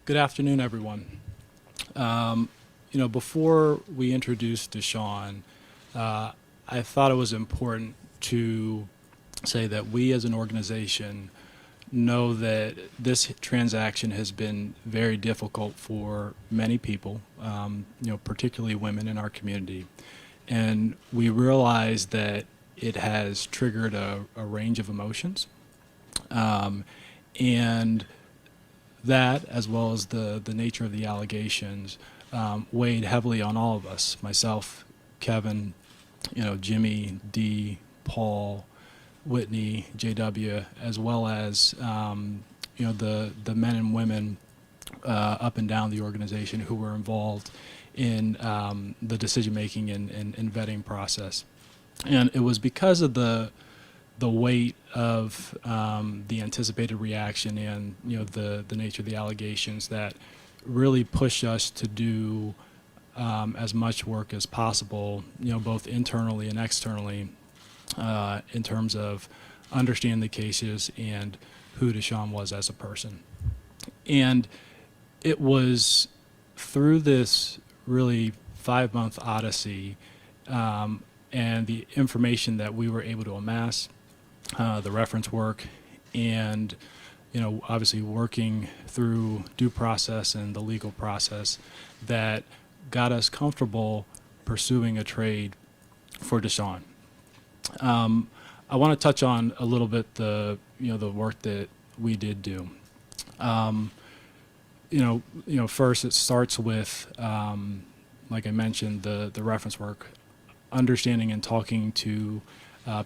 Good afternoon, everyone. Before we introduced Deshaun, I thought it was important to say that we as an organization know that this transaction has been very difficult for many people, particularly women in our community. And we realize that it has triggered a range of emotions. And that, as well as the nature of the allegations, weighed heavily on all of us, myself, Kevin, Jimmy, Dee, Paul, Whitney, JW, as well as the men and women up and down the organization who were involved in the decision making and vetting process. And it was because of the weight of the anticipated reaction and the nature of the allegations that really pushed us to do as much work as possible, both internally and externally, in terms of understanding the cases and who Deshaun was as a person. And it was through this really 5-month odyssey and the information that we were able to amass, the reference work, and obviously working through due process and the legal process that got us comfortable pursuing a trade for Deshaun. I want to touch on a little bit the work that we did do. First it starts with, like I mentioned, the reference work, understanding and talking to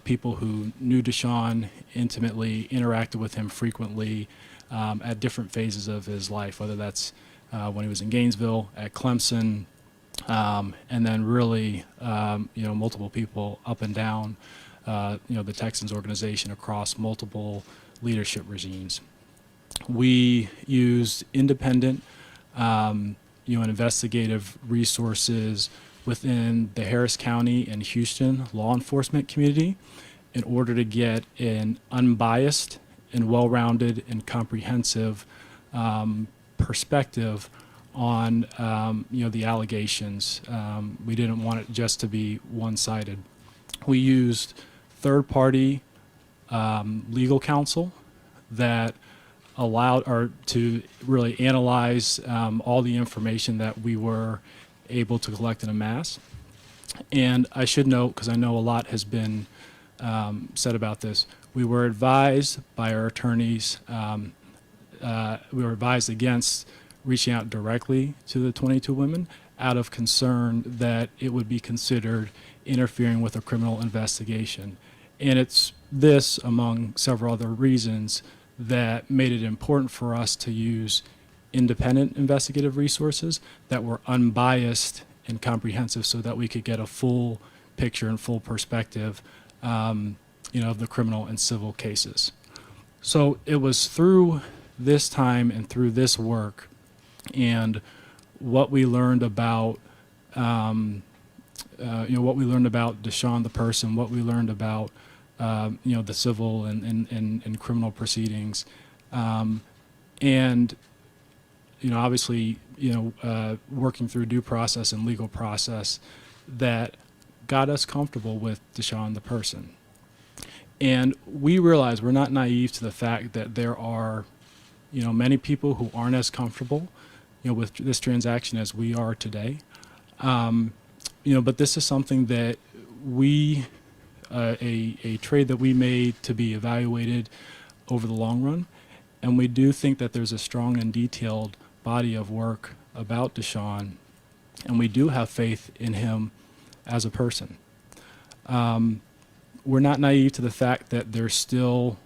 people who knew Deshaun intimately, interacted with him frequently at different phases of his life, whether that's when he was in Gainesville, at Clemson, and then really, multiple people up and down, the Texans organization across multiple leadership regimes. We used independent, and investigative resources within the Harris County and Houston law enforcement community in order to get an unbiased and well-rounded and comprehensive perspective on the allegations. We didn't want it just to be one-sided. We used third-party legal counsel that allowed or to really analyze all the information that we were able to collect and amass. And I should note, because I know a lot has been said about this, we were advised by our attorneys, we were advised against reaching out directly to the 22 women out of concern that it would be considered interfering with a criminal investigation. And it's this, among several other reasons, that made it important for us to use independent investigative resources that were unbiased and comprehensive so that we could get a full picture and full perspective of the criminal and civil cases. So it was through this time and through this work and what we learned about what we learned about Deshaun the person, what we learned about the civil and criminal proceedings, and obviously, working through due process and legal process that got us comfortable with Deshaun the person. And we realize we're not naive to the fact that there are, many people who aren't as comfortable, with this transaction as we are today. But this is something that we, a trade that we made to be evaluated over the long run. And we do think that there's a strong and detailed body of work about Deshaun, and we do have faith in him as a person. We're not naive to the fact that there's still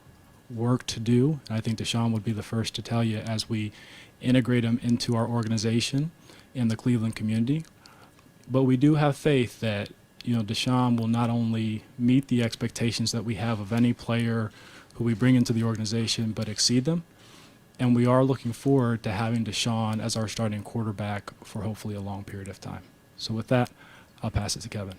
work to do, and I think Deshaun would be the first to tell you as we integrate him into our organization and the Cleveland community. But we do have faith that Deshaun will not only meet the expectations that we have of any player who we bring into the organization, but exceed them. And we are looking forward to having Deshaun as our starting quarterback for hopefully a long period of time. So with that, I'll pass it to Kevin.